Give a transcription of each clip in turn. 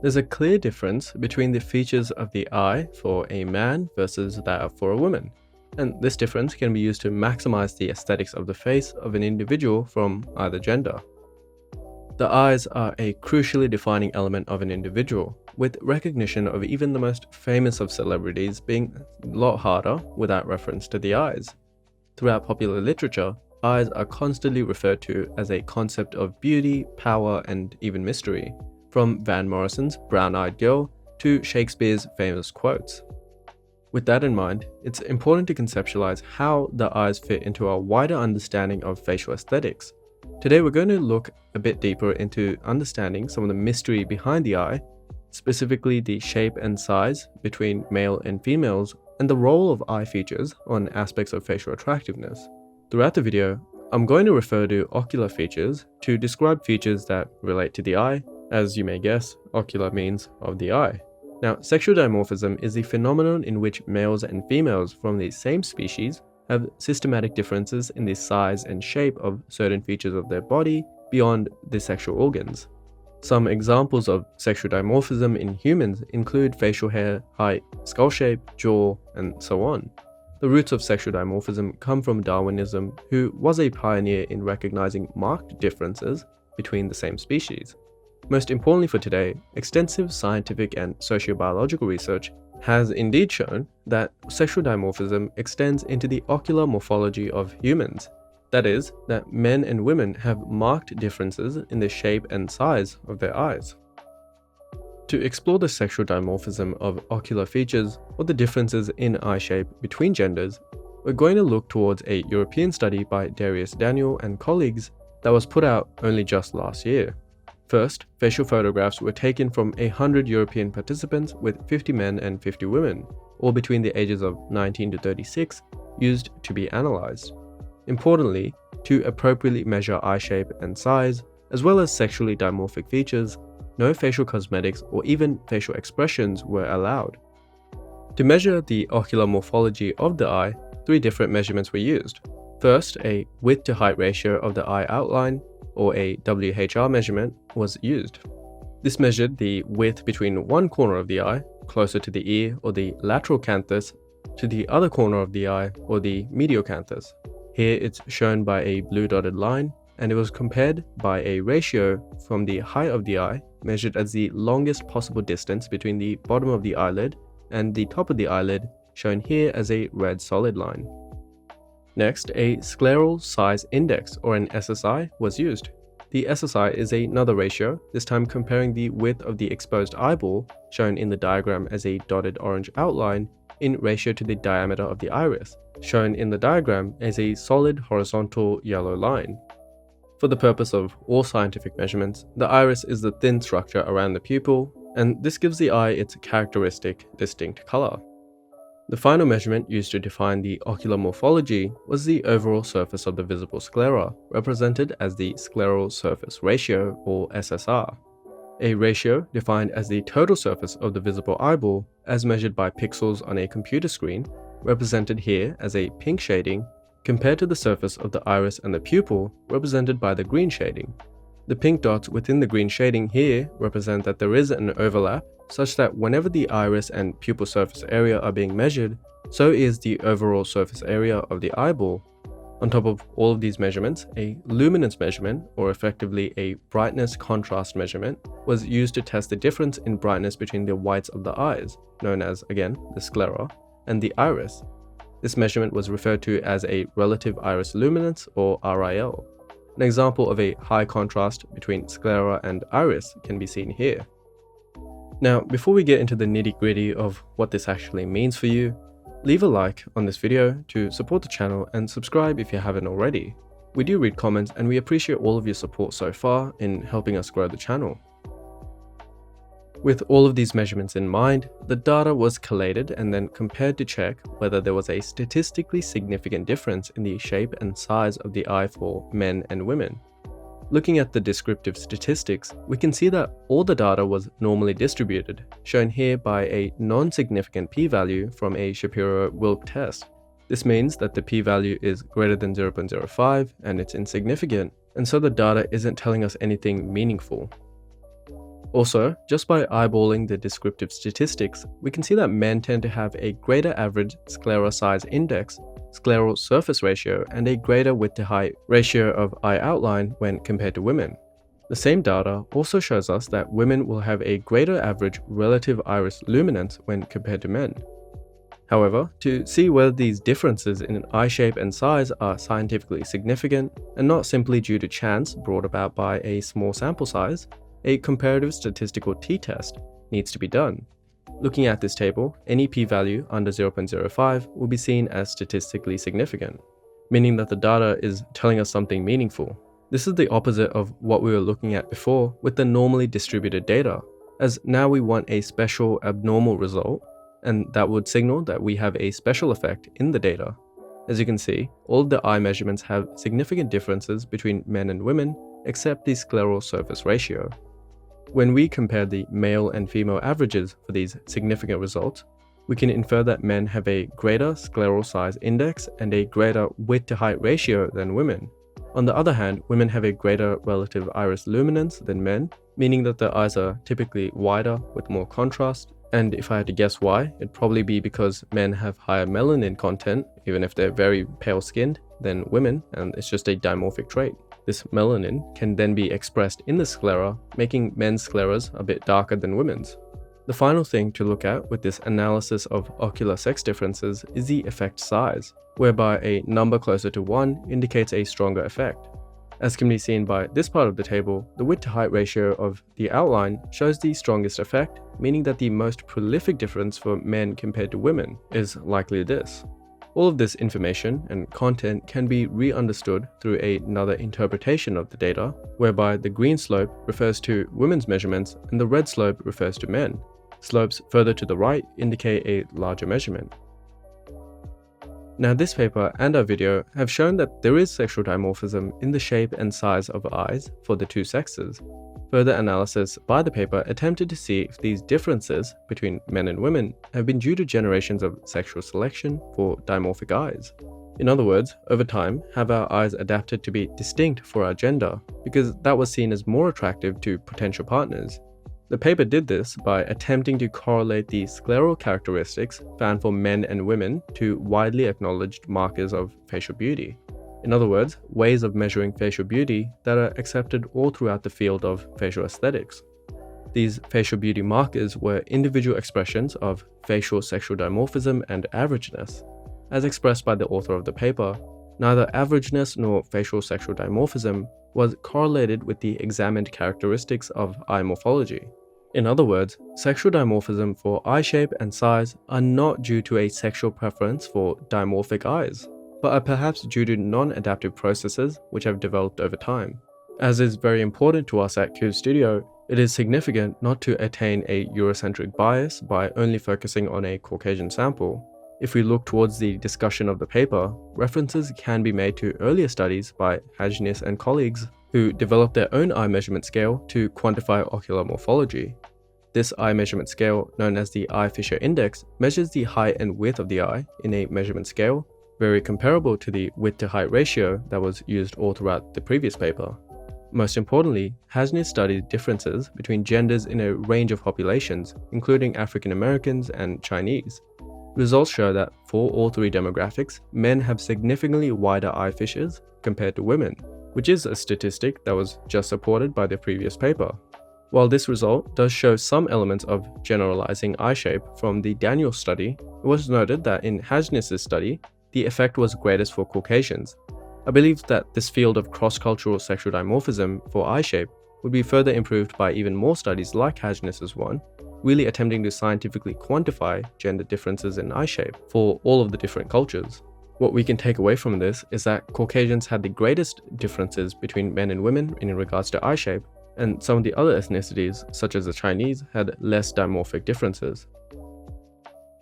There's a clear difference between the features of the eye for a man versus that for a woman, and this difference can be used to maximize the aesthetics of the face of an individual from either gender. The eyes are a crucially defining element of an individual, with recognition of even the most famous of celebrities being a lot harder without reference to the eyes. Throughout popular literature, eyes are constantly referred to as a concept of beauty, power, and even mystery, from Van Morrison's Brown-Eyed Girl to Shakespeare's famous quotes. With that in mind, it's important to conceptualize how the eyes fit into a wider understanding of facial aesthetics. Today we're going to look a bit deeper into understanding some of the mystery behind the eye, specifically the shape and size between male and females, and the role of eye features on aspects of facial attractiveness. Throughout the video, I'm going to refer to ocular features to describe features that relate to the eye. As you may guess, ocular means of the eye. Now, sexual dimorphism is the phenomenon in which males and females from the same species have systematic differences in the size and shape of certain features of their body beyond the sexual organs. Some examples of sexual dimorphism in humans include facial hair, height, skull shape, jaw, and so on. The roots of sexual dimorphism come from Darwinism, who was a pioneer in recognizing marked differences between the same species. Most importantly for today, extensive scientific and sociobiological research has indeed shown that sexual dimorphism extends into the ocular morphology of humans. That is, that men and women have marked differences in the shape and size of their eyes. To explore the sexual dimorphism of ocular features or the differences in eye shape between genders, we're going to look towards a European study by Darius Daniel and colleagues that was put out only just last year. First, facial photographs were taken from 100 European participants with 50 men and 50 women, all between the ages of 19 to 36, used to be analyzed. Importantly, to appropriately measure eye shape and size, as well as sexually dimorphic features, no facial cosmetics or even facial expressions were allowed. To measure the ocular morphology of the eye, 3 different measurements were used. First, a width to height ratio of the eye outline, or a WHR measurement, was used. This measured the width between one corner of the eye, closer to the ear or the lateral canthus, to the other corner of the eye or the medial canthus. Here it's shown by a blue dotted line, and it was compared by a ratio from the height of the eye, measured as the longest possible distance between the bottom of the eyelid and the top of the eyelid, shown here as a red solid line. Next, a scleral size index, or an SSI, was used. The SSI is another ratio, this time comparing the width of the exposed eyeball, shown in the diagram as a dotted orange outline, in ratio to the diameter of the iris, shown in the diagram as a solid horizontal yellow line. For the purpose of all scientific measurements, the iris is the thin structure around the pupil, and this gives the eye its characteristic, distinct color. The final measurement used to define the ocular morphology was the overall surface of the visible sclera, represented as the scleral surface ratio, or SSR. A ratio defined as the total surface of the visible eyeball as measured by pixels on a computer screen, represented here as a pink shading, compared to the surface of the iris and the pupil, represented by the green shading. The pink dots within the green shading here represent that there is an overlap, such that whenever the iris and pupil surface area are being measured, so is the overall surface area of the eyeball. On top of all of these measurements, a luminance measurement, or effectively a brightness contrast measurement, was used to test the difference in brightness between the whites of the eyes, known as, again, the sclera, and the iris. This measurement was referred to as a relative iris luminance, or RIL. An example of a high contrast between sclera and iris can be seen here. Now, before we get into the nitty-gritty of what this actually means for you, leave a like on this video to support the channel and subscribe if you haven't already. We do read comments and we appreciate all of your support so far in helping us grow the channel. With all of these measurements in mind, the data was collated and then compared to check whether there was a statistically significant difference in the shape and size of the eye for men and women. Looking at the descriptive statistics, we can see that all the data was normally distributed, shown here by a non-significant p-value from a Shapiro-Wilk test. This means that the p-value is greater than 0.05 and it's insignificant, and so the data isn't telling us anything meaningful. Also, just by eyeballing the descriptive statistics, we can see that men tend to have a greater average scleral size index, scleral surface ratio, and a greater width to height ratio of eye outline when compared to women. The same data also shows us that women will have a greater average relative iris luminance when compared to men. However, to see whether these differences in eye shape and size are scientifically significant and not simply due to chance brought about by a small sample size, a comparative statistical t-test needs to be done. Looking at this table, any p-value under 0.05 will be seen as statistically significant, meaning that the data is telling us something meaningful. This is the opposite of what we were looking at before with the normally distributed data, as now we want a special abnormal result, and that would signal that we have a special effect in the data. As you can see, all of the eye measurements have significant differences between men and women, except the scleral surface ratio. When we compare the male and female averages for these significant results, we can infer that men have a greater scleral size index and a greater width to height ratio than women. On the other hand, women have a greater relative iris luminance than men, meaning that their eyes are typically wider with more contrast. And if I had to guess why, it'd probably be because men have higher melanin content, even if they're very pale skinned, than women, and it's just a dimorphic trait. This melanin can then be expressed in the sclera, making men's scleras a bit darker than women's. The final thing to look at with this analysis of ocular sex differences is the effect size, whereby a number closer to 1 indicates a stronger effect. As can be seen by this part of the table, the width to height ratio of the outline shows the strongest effect, meaning that the most prolific difference for men compared to women is likely this. All of this information and content can be re-understood through another interpretation of the data, whereby the green slope refers to women's measurements and the red slope refers to men. Slopes further to the right indicate a larger measurement. Now, this paper and our video have shown that there is sexual dimorphism in the shape and size of eyes for the two sexes. Further analysis by the paper attempted to see if these differences between men and women have been due to generations of sexual selection for dimorphic eyes. In other words, over time, have our eyes adapted to be distinct for our gender, because that was seen as more attractive to potential partners. The paper did this by attempting to correlate the scleral characteristics found for men and women to widely acknowledged markers of facial beauty. In other words, ways of measuring facial beauty that are accepted all throughout the field of facial aesthetics. These facial beauty markers were individual expressions of facial sexual dimorphism and averageness. As expressed by the author of the paper, neither averageness nor facial sexual dimorphism was correlated with the examined characteristics of eye morphology. In other words, sexual dimorphism for eye shape and size are not due to a sexual preference for dimorphic eyes, but are perhaps due to non-adaptive processes which have developed over time. As is very important to us at Cube Studio, it is significant not to attain a Eurocentric bias by only focusing on a Caucasian sample. If we look towards the discussion of the paper, references can be made to earlier studies by Hajnis and colleagues who developed their own eye measurement scale to quantify ocular morphology. This eye measurement scale, known as the Eye Fisher Index, measures the height and width of the eye in a measurement scale, very comparable to the width to height ratio that was used all throughout the previous paper. Most importantly, Hajnis studied differences between genders in a range of populations, including African Americans and Chinese. Results show that for all three demographics, men have significantly wider eye fissures compared to women, which is a statistic that was just supported by the previous paper. While this result does show some elements of generalizing eye shape from the Daniel study, it was noted that in Hajnis' study, the effect was greatest for Caucasians. I believe that this field of cross-cultural sexual dimorphism for eye shape would be further improved by even more studies like Hajnis' one, really attempting to scientifically quantify gender differences in eye shape for all of the different cultures. What we can take away from this is that Caucasians had the greatest differences between men and women in regards to eye shape, and some of the other ethnicities, such as the Chinese, had less dimorphic differences.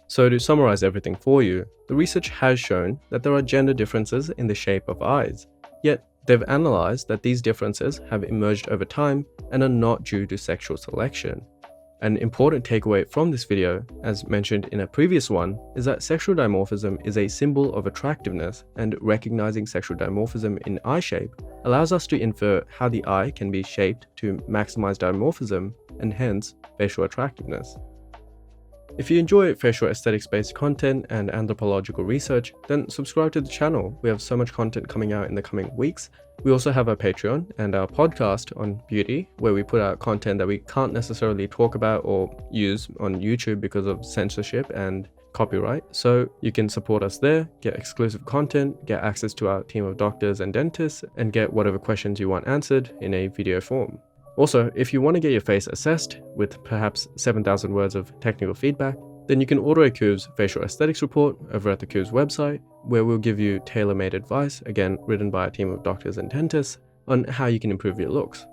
So to summarize everything for you, the research has shown that there are gender differences in the shape of eyes, yet they've analyzed that these differences have emerged over time and are not due to sexual selection. An important takeaway from this video, as mentioned in a previous one, is that sexual dimorphism is a symbol of attractiveness, and recognizing sexual dimorphism in eye shape allows us to infer how the eye can be shaped to maximize dimorphism and hence facial attractiveness. If you enjoy facial aesthetics-based content and anthropological research, then subscribe to the channel. We have so much content coming out in the coming weeks. We also have our Patreon and our podcast on beauty, where we put out content that we can't necessarily talk about or use on YouTube because of censorship and copyright. So you can support us there, get exclusive content, get access to our team of doctors and dentists, and get whatever questions you want answered in a video form. Also, if you want to get your face assessed with perhaps 7,000 words of technical feedback, then you can order a Coos facial aesthetics report over at the Coos website, where we'll give you tailor-made advice, again written by a team of doctors and dentists, on how you can improve your looks.